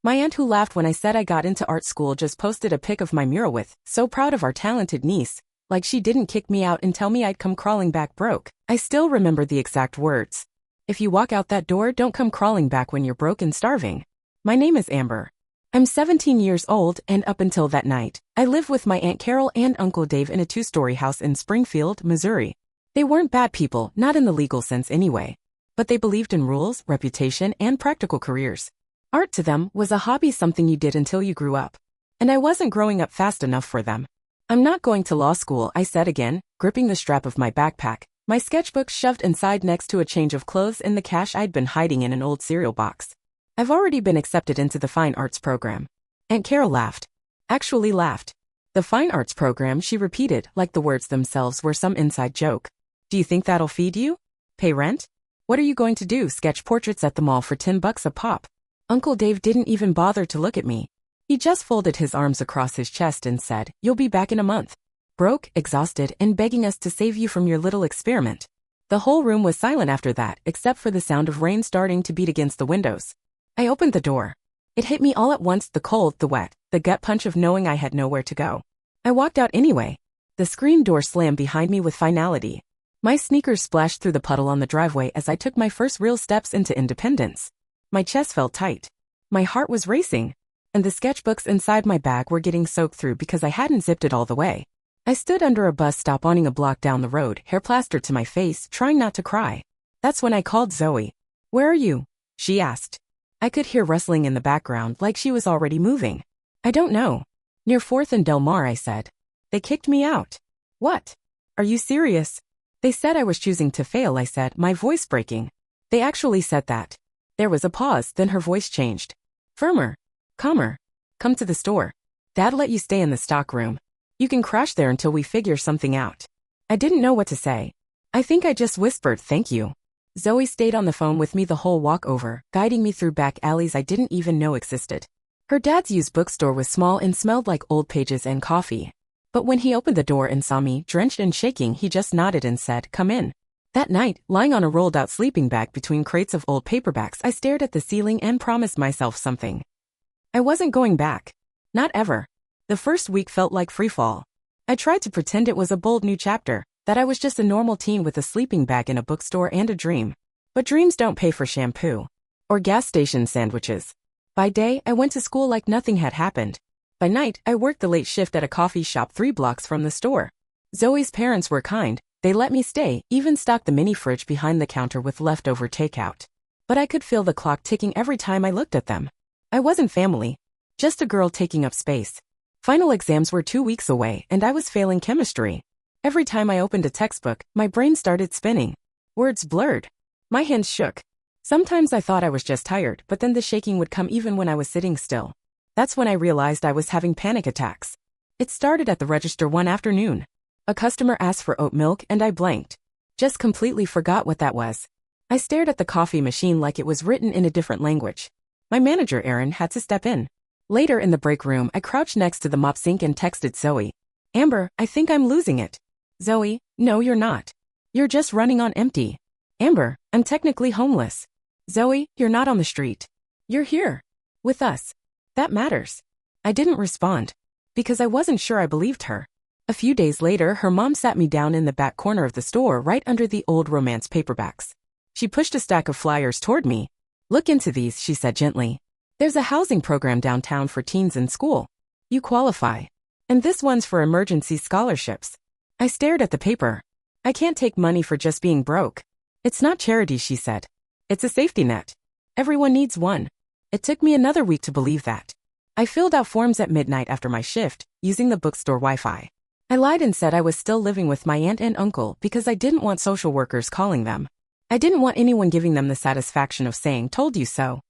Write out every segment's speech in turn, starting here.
My aunt who laughed when I said I got into art school just posted a pic of my mural with, "So proud of our talented niece," like she didn't kick me out and tell me I'd come crawling back broke. I still remember the exact words. "If you walk out that door, don't come crawling back when you're broke and starving." My name is Amber. I'm 17 years old, and up until that night, I lived with my Aunt Carol and Uncle Dave in a 2-story house in Springfield, Missouri. They weren't bad people, not in the legal sense anyway. But they believed in rules, reputation, and practical careers. Art to them was a hobby, something you did until you grew up. And I wasn't growing up fast enough for them. "I'm not going to law school," I said again, gripping the strap of my backpack, my sketchbook shoved inside next to a change of clothes and the cash I'd been hiding in an old cereal box. "I've already been accepted into the fine arts program." Aunt Carol laughed. Actually laughed. "The fine arts program," she repeated, like the words themselves were some inside joke. "Do you think that'll feed you? Pay rent? What are you going to do, sketch portraits at the mall for $10 a pop?" Uncle Dave didn't even bother to look at me. He just folded his arms across his chest and said, "You'll be back in a month. Broke, exhausted, and begging us to save you from your little experiment." The whole room was silent after that, except for the sound of rain starting to beat against the windows. I opened the door. It hit me all at once, the cold, the wet, the gut punch of knowing I had nowhere to go. I walked out anyway. The screen door slammed behind me with finality. My sneakers splashed through the puddle on the driveway as I took my first real steps into independence. My chest felt tight. My heart was racing. And the sketchbooks inside my bag were getting soaked through because I hadn't zipped it all the way. I stood under a bus stop awning a block down the road, hair plastered to my face, trying not to cry. That's when I called Zoe. "Where are you?" she asked. I could hear rustling in the background, like she was already moving. "I don't know. Near 4th and Del Mar," I said. "They kicked me out." "What? Are you serious?" "They said I was choosing to fail," I said, my voice breaking. "They actually said that." There was a pause, then her voice changed. Firmer. Calmer. "Come to the store. Dad let you stay in the stock room. You can crash there until we figure something out." I didn't know what to say. I think I just whispered, "Thank you." Zoe stayed on the phone with me the whole walk over, guiding me through back alleys I didn't even know existed. Her dad's used bookstore was small and smelled like old pages and coffee. But when he opened the door and saw me, drenched and shaking, he just nodded and said, "Come in." That night, lying on a rolled-out sleeping bag between crates of old paperbacks, I stared at the ceiling and promised myself something. I wasn't going back. Not ever. The first week felt like freefall. I tried to pretend it was a bold new chapter, that I was just a normal teen with a sleeping bag in a bookstore and a dream. But dreams don't pay for shampoo. Or gas station sandwiches. By day, I went to school like nothing had happened. By night, I worked the late shift at a coffee shop 3 blocks from the store. Zoe's parents were kind. They let me stay, even stocked the mini fridge behind the counter with leftover takeout. But I could feel the clock ticking every time I looked at them. I wasn't family. Just a girl taking up space. Final exams were 2 weeks away, and I was failing chemistry. Every time I opened a textbook, my brain started spinning. Words blurred. My hands shook. Sometimes I thought I was just tired, but then the shaking would come even when I was sitting still. That's when I realized I was having panic attacks. It started at the register one afternoon. A customer asked for oat milk and I blanked. Just completely forgot what that was. I stared at the coffee machine like it was written in a different language. My manager, Aaron, had to step in. Later in the break room, I crouched next to the mop sink and texted Zoe. "Amber, I think I'm losing it." Zoe, "No, you're not. You're just running on empty." Amber, "I'm technically homeless." Zoe, "You're not on the street. You're here. With us. That matters." I didn't respond. Because I wasn't sure I believed her. A few days later, her mom sat me down in the back corner of the store right under the old romance paperbacks. She pushed a stack of flyers toward me. "Look into these," she said gently. "There's a housing program downtown for teens in school. You qualify. And this one's for emergency scholarships." I stared at the paper. "I can't take money for just being broke." "It's not charity," she said. "It's a safety net. Everyone needs one." It took me another week to believe that. I filled out forms at midnight after my shift, using the bookstore Wi-Fi. I lied and said I was still living with my aunt and uncle because I didn't want social workers calling them. I didn't want anyone giving them the satisfaction of saying, "Told you so."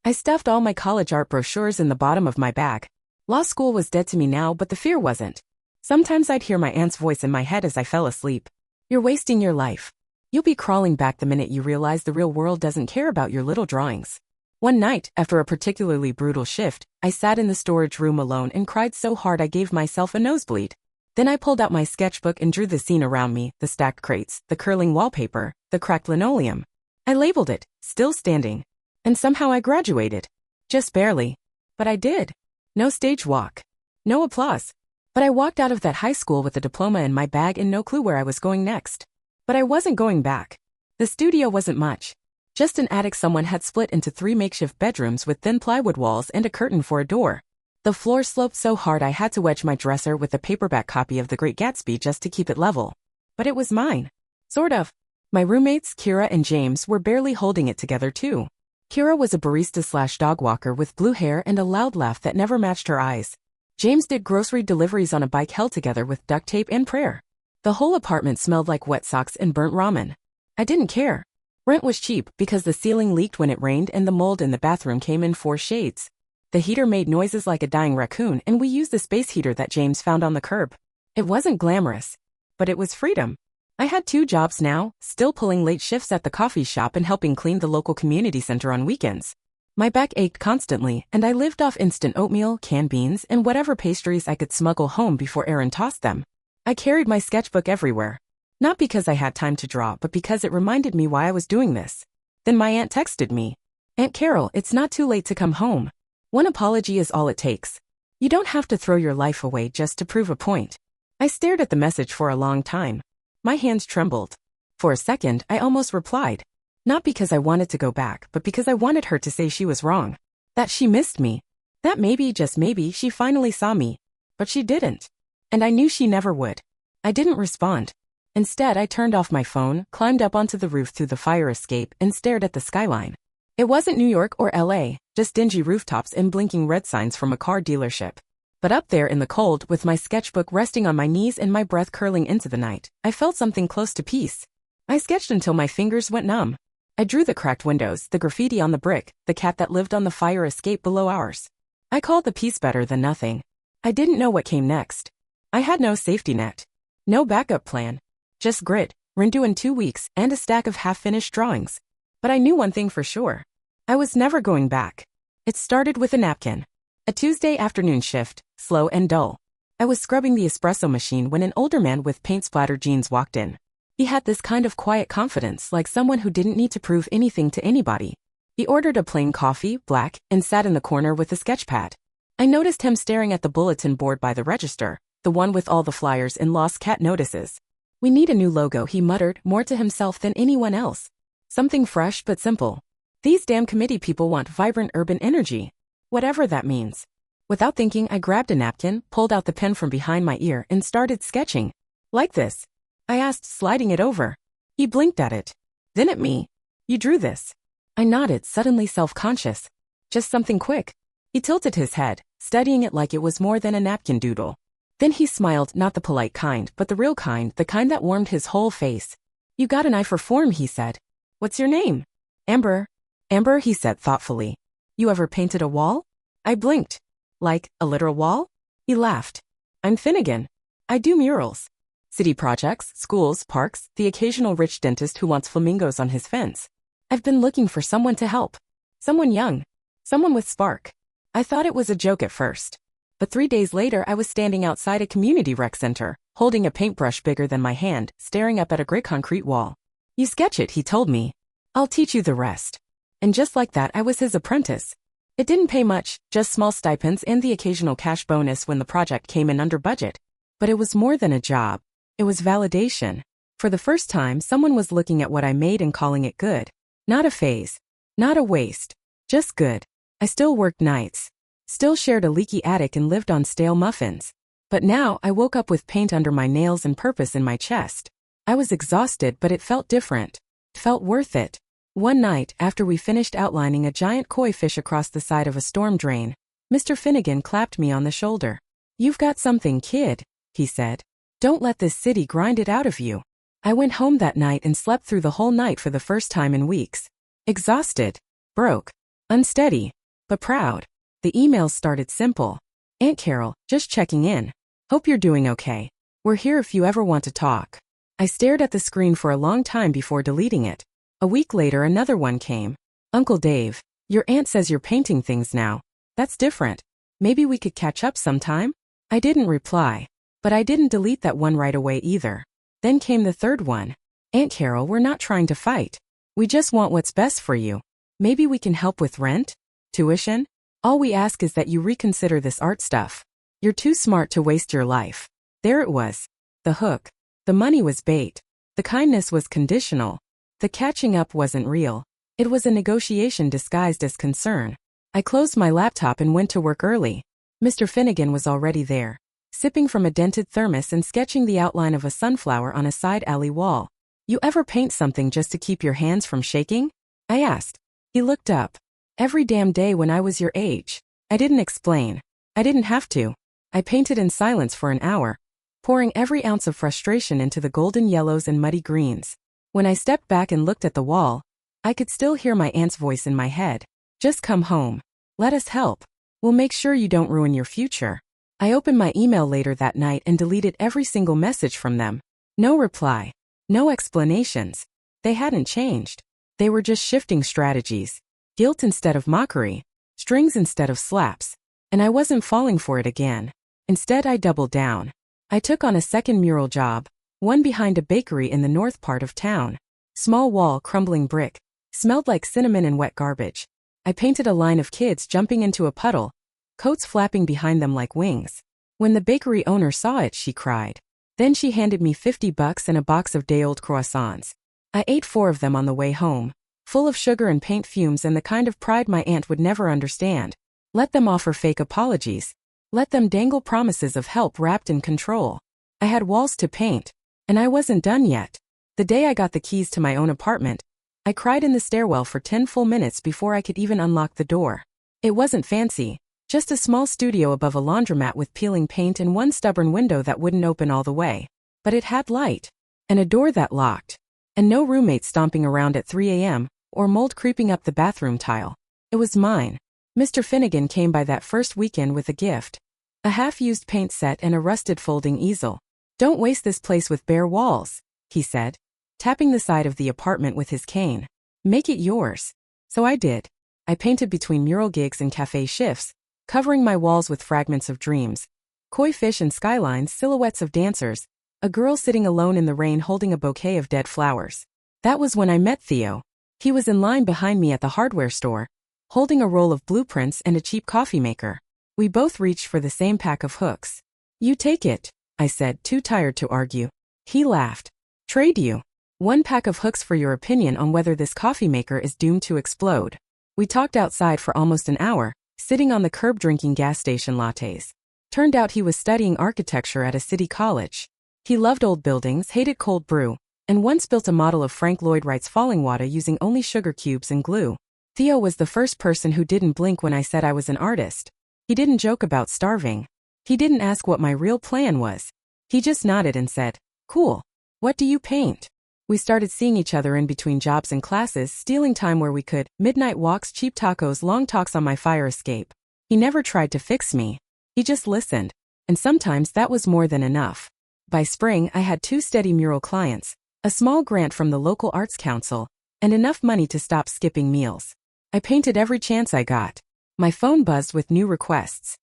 I stuffed all my college art brochures in the bottom of my bag. Law school was dead to me now, but the fear wasn't. Sometimes I'd hear my aunt's voice in my head as I fell asleep. "You're wasting your life. You'll be crawling back the minute you realize the real world doesn't care about your little drawings." One night, after a particularly brutal shift, I sat in the storage room alone and cried so hard I gave myself a nosebleed. Then I pulled out my sketchbook and drew the scene around me, the stacked crates, the curling wallpaper, the cracked linoleum. I labeled it, "Still Standing." And somehow I graduated. Just barely. But I did. No stage walk. No applause. But I walked out of that high school with a diploma in my bag and no clue where I was going next. But I wasn't going back. The studio wasn't much. Just an attic someone had split into 3 makeshift bedrooms with thin plywood walls and a curtain for a door. The floor sloped so hard I had to wedge my dresser with a paperback copy of The Great Gatsby just to keep it level. But it was mine. Sort of. My roommates, Kira and James, were barely holding it together too. Kira was a barista/dog walker with blue hair and a loud laugh that never matched her eyes. James did grocery deliveries on a bike held together with duct tape and prayer. The whole apartment smelled like wet socks and burnt ramen. I didn't care. Rent was cheap because the ceiling leaked when it rained and the mold in the bathroom came in 4 shades. The heater made noises like a dying raccoon and we used the space heater that James found on the curb. It wasn't glamorous, but it was freedom. I had 2 jobs now, still pulling late shifts at the coffee shop and helping clean the local community center on weekends. My back ached constantly and I lived off instant oatmeal, canned beans, and whatever pastries I could smuggle home before Aaron tossed them. I carried my sketchbook everywhere. Not because I had time to draw, but because it reminded me why I was doing this. Then my aunt texted me. "Aunt Carol, it's not too late to come home. One apology is all it takes. You don't have to throw your life away just to prove a point." I stared at the message for a long time. My hands trembled. For a second, I almost replied. Not because I wanted to go back, but because I wanted her to say she was wrong. That she missed me. That maybe, just maybe, she finally saw me. But she didn't. And I knew she never would. I didn't respond. Instead, I turned off my phone, climbed up onto the roof through the fire escape, and stared at the skyline. It wasn't New York or LA, just dingy rooftops and blinking red signs from a car dealership. But up there in the cold, with my sketchbook resting on my knees and my breath curling into the night, I felt something close to peace. I sketched until my fingers went numb. I drew the cracked windows, the graffiti on the brick, the cat that lived on the fire escape below ours. I called the piece better than nothing. I didn't know what came next. I had no safety net. No backup plan. Just grit, redo in 2 weeks, and a stack of half-finished drawings. But I knew one thing for sure. I was never going back. It started with a napkin. A Tuesday afternoon shift, slow and dull. I was scrubbing the espresso machine when an older man with paint-splattered jeans walked in. He had this kind of quiet confidence, like someone who didn't need to prove anything to anybody. He ordered a plain coffee, black, and sat in the corner with a sketch pad. I noticed him staring at the bulletin board by the register, the one with all the flyers and lost cat notices. "We need a new logo," he muttered, more to himself than anyone else. "Something fresh but simple. These damn committee people want vibrant urban energy. Whatever that means." Without thinking, I grabbed a napkin, pulled out the pen from behind my ear, and started sketching. "Like this?" I asked, sliding it over. He blinked at it. Then at me. "You drew this?" I nodded, suddenly self-conscious. "Just something quick." He tilted his head, studying it like it was more than a napkin doodle. Then he smiled, not the polite kind, but the real kind, the kind that warmed his whole face. "You got an eye for form," he said. "What's your name?" "Amber." "Amber," he said thoughtfully. "You ever painted a wall?" I blinked. "Like, a literal wall?" He laughed. "I'm Finnegan. I do murals. City projects, schools, parks, the occasional rich dentist who wants flamingos on his fence. I've been looking for someone to help. Someone young. Someone with spark." I thought it was a joke at first. But 3 days later I was standing outside a community rec center, holding a paintbrush bigger than my hand, staring up at a gray concrete wall. "You sketch it," he told me. "I'll teach you the rest." And just like that I was his apprentice. It didn't pay much, just small stipends and the occasional cash bonus when the project came in under budget. But it was more than a job. It was validation. For the first time, someone was looking at what I made and calling it good. Not a phase. Not a waste. Just good. I still worked nights. Still shared a leaky attic and lived on stale muffins. But now I woke up with paint under my nails and purpose in my chest. I was exhausted, but it felt different. It felt worth it. One night, after we finished outlining a giant koi fish across the side of a storm drain, Mr. Finnegan clapped me on the shoulder. "You've got something, kid," he said. "Don't let this city grind it out of you." I went home that night and slept through the whole night for the first time in weeks. Exhausted. Broke. Unsteady. But proud. The emails started simple. "Aunt Carol, just checking in. Hope you're doing okay. We're here if you ever want to talk." I stared at the screen for a long time before deleting it. A week later another one came. "Uncle Dave, your aunt says you're painting things now. That's different. Maybe we could catch up sometime?" I didn't reply. But I didn't delete that one right away either. Then came the third one. "Aunt Carol, we're not trying to fight. We just want what's best for you. Maybe we can help with rent? Tuition? All we ask is that you reconsider this art stuff. You're too smart to waste your life. There it was. The hook. The money was bait. The kindness was conditional. The catching up wasn't real. It was a negotiation disguised as concern. I closed my laptop and went to work early. Mr. Finnegan was already there, sipping from a dented thermos and sketching the outline of a sunflower on a side alley wall. You ever paint something just to keep your hands from shaking? I asked. He looked up. Every damn day when I was your age. I didn't explain. I didn't have to. I painted in silence for an hour, pouring every ounce of frustration into the golden yellows and muddy greens. When I stepped back and looked at the wall, I could still hear my aunt's voice in my head. Just come home. Let us help. We'll make sure you don't ruin your future. I opened my email later that night and deleted every single message from them. No reply. No explanations. They hadn't changed. They were just shifting strategies. Guilt instead of mockery. Strings instead of slaps. And I wasn't falling for it again. Instead, I doubled down. I took on a second mural job, one behind a bakery in the north part of town. Small wall, crumbling brick. Smelled like cinnamon and wet garbage. I painted a line of kids jumping into a puddle, coats flapping behind them like wings. When the bakery owner saw it, she cried. Then she handed me $50 and a box of day-old croissants. I ate 4 of them on the way home, full of sugar and paint fumes and the kind of pride my aunt would never understand. Let them offer fake apologies. Let them dangle promises of help wrapped in control. I had walls to paint, and I wasn't done yet. The day I got the keys to my own apartment, I cried in the stairwell for 10 full minutes before I could even unlock the door. It wasn't fancy, just a small studio above a laundromat with peeling paint and one stubborn window that wouldn't open all the way. But it had light, and a door that locked, and no roommate stomping around at 3 a.m., or mold creeping up the bathroom tile. It was mine. Mr. Finnegan came by that first weekend with a gift. A half-used paint set and a rusted folding easel. Don't waste this place with bare walls, he said, tapping the side of the apartment with his cane. Make it yours. So I did. I painted between mural gigs and cafe shifts, covering my walls with fragments of dreams. Koi fish and skylines, silhouettes of dancers, a girl sitting alone in the rain holding a bouquet of dead flowers. That was when I met Theo. He was in line behind me at the hardware store, holding a roll of blueprints and a cheap coffee maker. We both reached for the same pack of hooks. You take it, I said, too tired to argue. He laughed. Trade you. 1 pack of hooks for your opinion on whether this coffee maker is doomed to explode. We talked outside for almost an hour, sitting on the curb drinking gas station lattes. Turned out he was studying architecture at a city college. He loved old buildings, hated cold brew, and once built a model of Frank Lloyd Wright's falling water using only sugar cubes and glue. Theo was the first person who didn't blink when I said I was an artist. He didn't joke about starving. He didn't ask what my real plan was. He just nodded and said, "Cool. What do you paint?" We started seeing each other in between jobs and classes, stealing time where we could, midnight walks, cheap tacos, long talks on my fire escape. He never tried to fix me. He just listened, and sometimes that was more than enough. By spring, I had 2 steady mural clients, a small grant from the local arts council, and enough money to stop skipping meals. I painted every chance I got. My phone buzzed with new requests.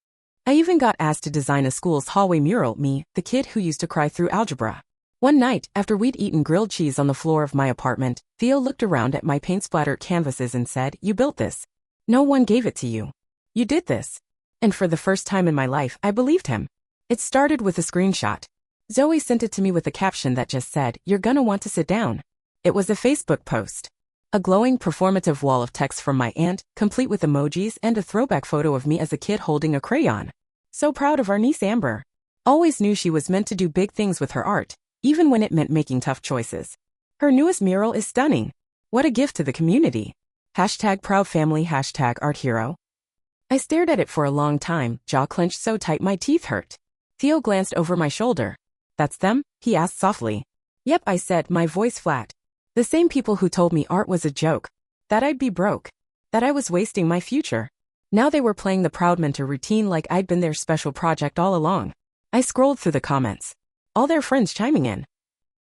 I even got asked to design a school's hallway mural, me, the kid who used to cry through algebra. One night, after we'd eaten grilled cheese on the floor of my apartment, Theo looked around at my paint-splattered canvases and said, "You built this. No one gave it to you. You did this." And for the first time in my life, I believed him. It started with a screenshot. Zoe sent it to me with a caption that just said, "You're gonna want to sit down." It was a Facebook post. A glowing, performative wall of text from my aunt, complete with emojis and a throwback photo of me as a kid holding a crayon. So proud of our niece Amber. Always knew she was meant to do big things with her art, even when it meant making tough choices. Her newest mural is stunning. What a gift to the community. #proud family, #art hero. I stared at it for a long time, jaw clenched so tight my teeth hurt. Theo glanced over my shoulder. "That's them?" he asked softly. "Yep," I said, my voice flat. The same people who told me art was a joke, that I'd be broke, that I was wasting my future. Now they were playing the proud mentor routine like I'd been their special project all along. I scrolled through the comments. All their friends chiming in.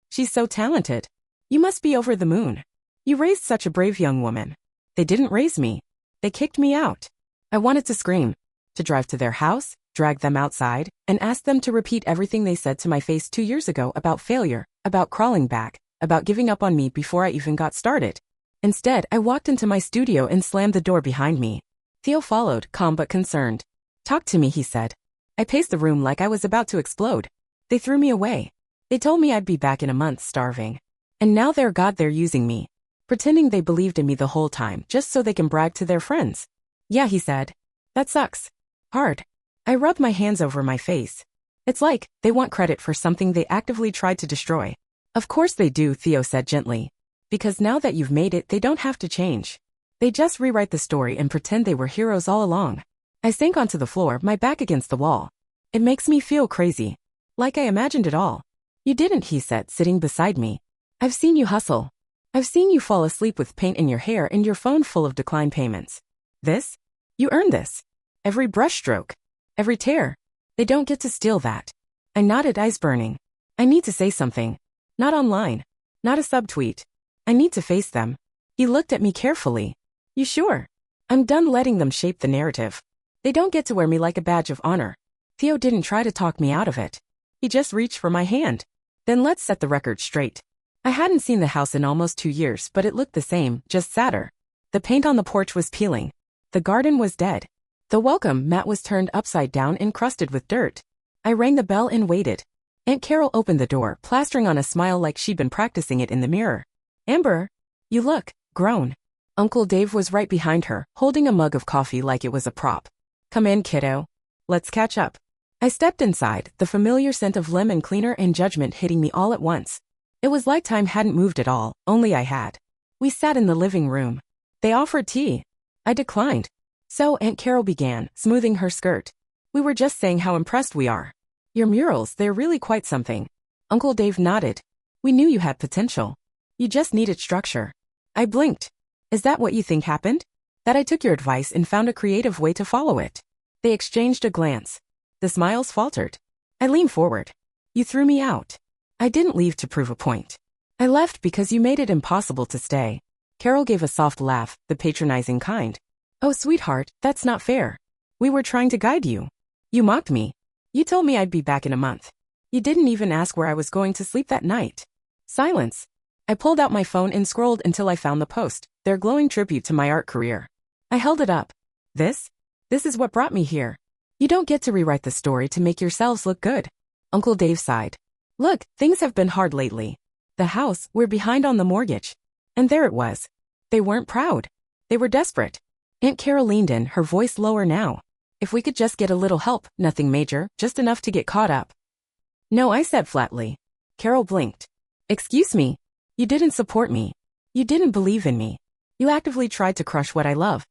"She's so talented. You must be over the moon. You raised such a brave young woman." They didn't raise me. They kicked me out. I wanted to scream, to drive to their house, drag them outside, and ask them to repeat everything they said to my face 2 years ago about failure, about crawling back, about giving up on me before I even got started. Instead, I walked into my studio and slammed the door behind me. Theo followed, calm but concerned. Talk to me, he said. I paced the room like I was about to explode. They threw me away. They told me I'd be back in a month starving. And now they're using me. Pretending they believed in me the whole time just so they can brag to their friends. Yeah, he said. That sucks. Hard. I rubbed my hands over my face. It's like they want credit for something they actively tried to destroy. Of course they do, Theo said gently. Because now that you've made it, they don't have to change. They just rewrite the story and pretend they were heroes all along. I sank onto the floor, my back against the wall. It makes me feel crazy. Like I imagined it all. You didn't, he said, sitting beside me. I've seen you hustle. I've seen you fall asleep with paint in your hair and your phone full of decline payments. This? You earned this. Every brushstroke. Every tear. They don't get to steal that. I nodded, eyes burning. I need to say something. Not online. Not a subtweet. I need to face them. He looked at me carefully. You sure? I'm done letting them shape the narrative. They don't get to wear me like a badge of honor. Theo didn't try to talk me out of it. He just reached for my hand. Then let's set the record straight. I hadn't seen the house in almost 2 years, but it looked the same, just sadder. The paint on the porch was peeling. The garden was dead. The welcome mat was turned upside down and crusted with dirt. I rang the bell and waited. Aunt Carol opened the door, plastering on a smile like she'd been practicing it in the mirror. Amber, you look grown. Uncle Dave was right behind her, holding a mug of coffee like it was a prop. Come in, kiddo. Let's catch up. I stepped inside, the familiar scent of lemon cleaner and judgment hitting me all at once. It was like time hadn't moved at all, only I had. We sat in the living room. They offered tea. I declined. So Aunt Carol began, smoothing her skirt. We were just saying how impressed we are. Your murals, they're really quite something. Uncle Dave nodded. We knew you had potential. You just needed structure. I blinked. Is that what you think happened? That I took your advice and found a creative way to follow it? They exchanged a glance. The smiles faltered. I leaned forward. You threw me out. I didn't leave to prove a point. I left because you made it impossible to stay. Carol gave a soft laugh, the patronizing kind. Oh, sweetheart, that's not fair. We were trying to guide you. You mocked me. You told me I'd be back in a month. You didn't even ask where I was going to sleep that night. Silence. I pulled out my phone and scrolled until I found the post, their glowing tribute to my art career. I held it up. This is what brought me here. You don't get to rewrite the story to make yourselves look good. Uncle Dave sighed. Look, things have been hard lately. The house, we're behind on the mortgage. And there it was. They weren't proud. They were desperate. Aunt Carol leaned in, her voice lower now. If we could just get a little help, nothing major, just enough to get caught up. No, I said flatly. Carol blinked. Excuse me. You didn't support me. You didn't believe in me. You actively tried to crush what I love.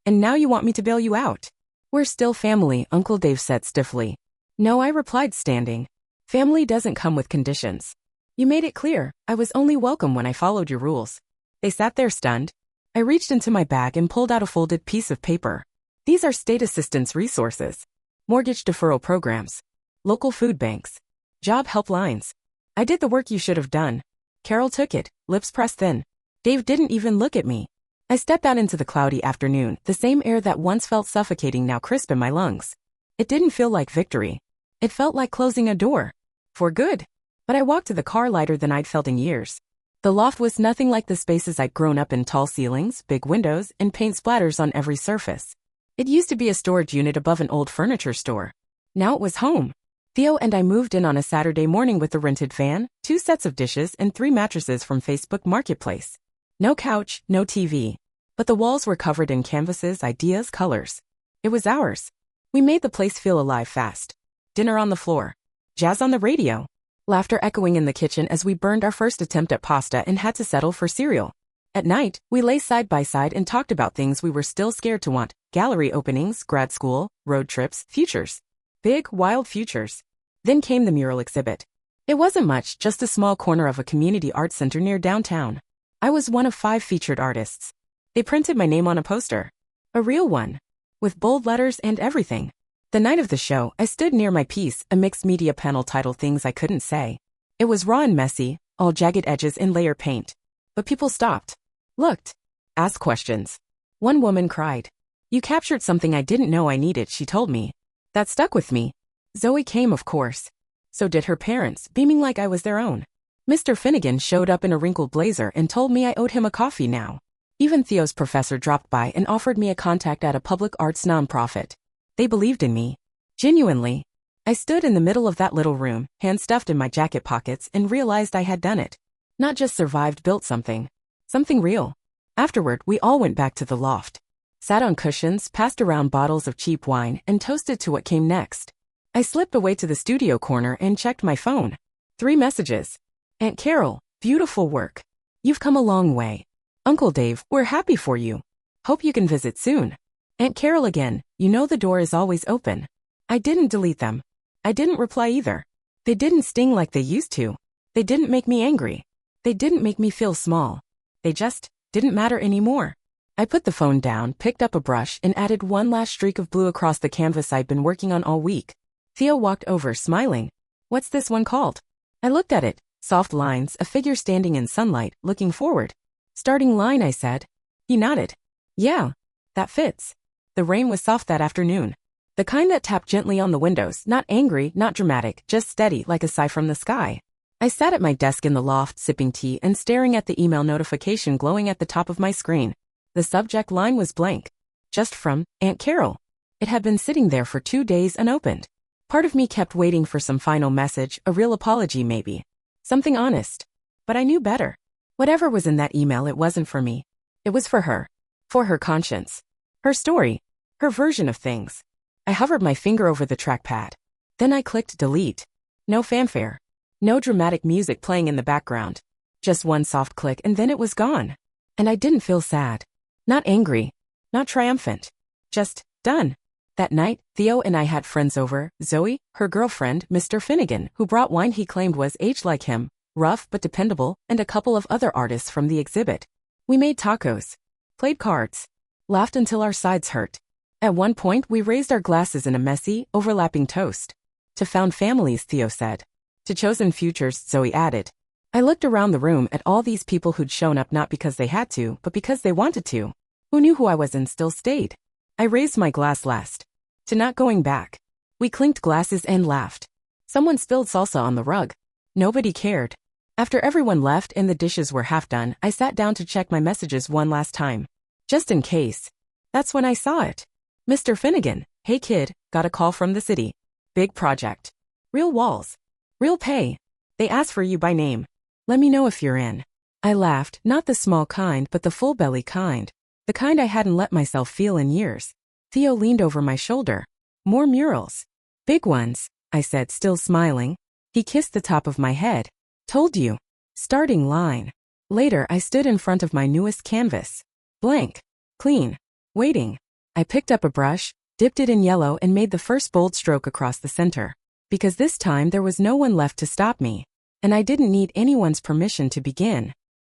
And now you want me to bail you out. We're still family, Uncle Dave said stiffly. No, I replied, standing. Family doesn't come with conditions. You made it clear, I was only welcome when I followed your rules. They sat there stunned. I reached into my bag and pulled out a folded piece of paper. These are state assistance resources. Mortgage deferral programs. Local food banks. Job helplines. I did the work you should have done. Carol took it, lips pressed thin. Dave didn't even look at me. I stepped out into the cloudy afternoon, the same air that once felt suffocating now crisp in my lungs. It didn't feel like victory. It felt like closing a door. For good. But I walked to the car lighter than I'd felt in years. The loft was nothing like the spaces I'd grown up in, tall ceilings, big windows, and paint splatters on every surface. It used to be a storage unit above an old furniture store. Now it was home. Theo and I moved in on a Saturday morning with a rented van, 2 sets of dishes, and 3 mattresses from Facebook Marketplace. No couch, no TV. But the walls were covered in canvases, ideas, colors. It was ours. We made the place feel alive fast. Dinner on the floor. Jazz on the radio. Laughter echoing in the kitchen as we burned our first attempt at pasta and had to settle for cereal. At night, we lay side by side and talked about things we were still scared to want. Gallery openings, grad school, road trips, futures. Big, wild futures. Then came the mural exhibit. It wasn't much, just a small corner of a community art center near downtown. I was one of 5 featured artists. They printed my name on a poster. A real one. With bold letters and everything. The night of the show, I stood near my piece, a mixed media panel titled Things I Couldn't Say. It was raw and messy, all jagged edges and layer paint. But people stopped. Looked. Asked questions. One woman cried. You captured something I didn't know I needed, she told me. That stuck with me. Zoe came, of course. So did her parents, beaming like I was their own. Mr. Finnegan showed up in a wrinkled blazer and told me I owed him a coffee now. Even Theo's professor dropped by and offered me a contact at a public arts nonprofit. They believed in me. Genuinely. I stood in the middle of that little room, hands stuffed in my jacket pockets, and realized I had done it. Not just survived, built something. Something real. Afterward, we all went back to the loft. Sat on cushions, passed around bottles of cheap wine, and toasted to what came next. I slipped away to the studio corner and checked my phone. 3 messages. Aunt Carol, beautiful work. You've come a long way. Uncle Dave, we're happy for you. Hope you can visit soon. Aunt Carol again, you know the door is always open. I didn't delete them. I didn't reply either. They didn't sting like they used to. They didn't make me angry. They didn't make me feel small. They just didn't matter anymore. I put the phone down, picked up a brush, and added one last streak of blue across the canvas I'd been working on all week. Theo walked over, smiling. What's this one called? I looked at it. Soft lines, a figure standing in sunlight, looking forward. Starting line, I said. He nodded. Yeah, that fits. The rain was soft that afternoon. The kind that tapped gently on the windows, not angry, not dramatic, just steady like a sigh from the sky. I sat at my desk in the loft, sipping tea and staring at the email notification glowing at the top of my screen. The subject line was blank. Just from Aunt Carol. It had been sitting there for 2 days unopened. Part of me kept waiting for some final message, a real apology maybe. Something honest. But I knew better. Whatever was in that email, it wasn't for me. It was for her. For her conscience. Her story. Her version of things. I hovered my finger over the trackpad. Then I clicked delete. No fanfare. No dramatic music playing in the background. Just one soft click and then it was gone. And I didn't feel sad. Not angry. Not triumphant. Just done. That night, Theo and I had friends over, Zoe, her girlfriend, Mr. Finnegan, who brought wine he claimed was aged like him, rough but dependable, and a couple of other artists from the exhibit. We made tacos. Played cards. Laughed until our sides hurt. At one point, we raised our glasses in a messy, overlapping toast. To found families, Theo said. To chosen futures, Zoe added. I looked around the room at all these people who'd shown up not because they had to, but because they wanted to. Who knew who I was and still stayed. I raised my glass last. To not going back. We clinked glasses and laughed. Someone spilled salsa on the rug. Nobody cared. After everyone left and the dishes were half done, I sat down to check my messages one last time. Just in case. That's when I saw it. Mr. Finnegan, hey kid, got a call from the city. Big project. Real walls. Real pay. They asked for you by name. Let me know if you're in. I laughed, not the small kind but the full belly kind. The kind I hadn't let myself feel in years. Theo leaned over my shoulder. More murals. Big ones, I said, still smiling. He kissed the top of my head. Told you. Starting line. Later, I stood in front of my newest canvas. Blank. Clean. Waiting. I picked up a brush, dipped it in yellow and made the first bold stroke across the center. Because this time there was no one left to stop me. And I didn't need anyone's permission to begin.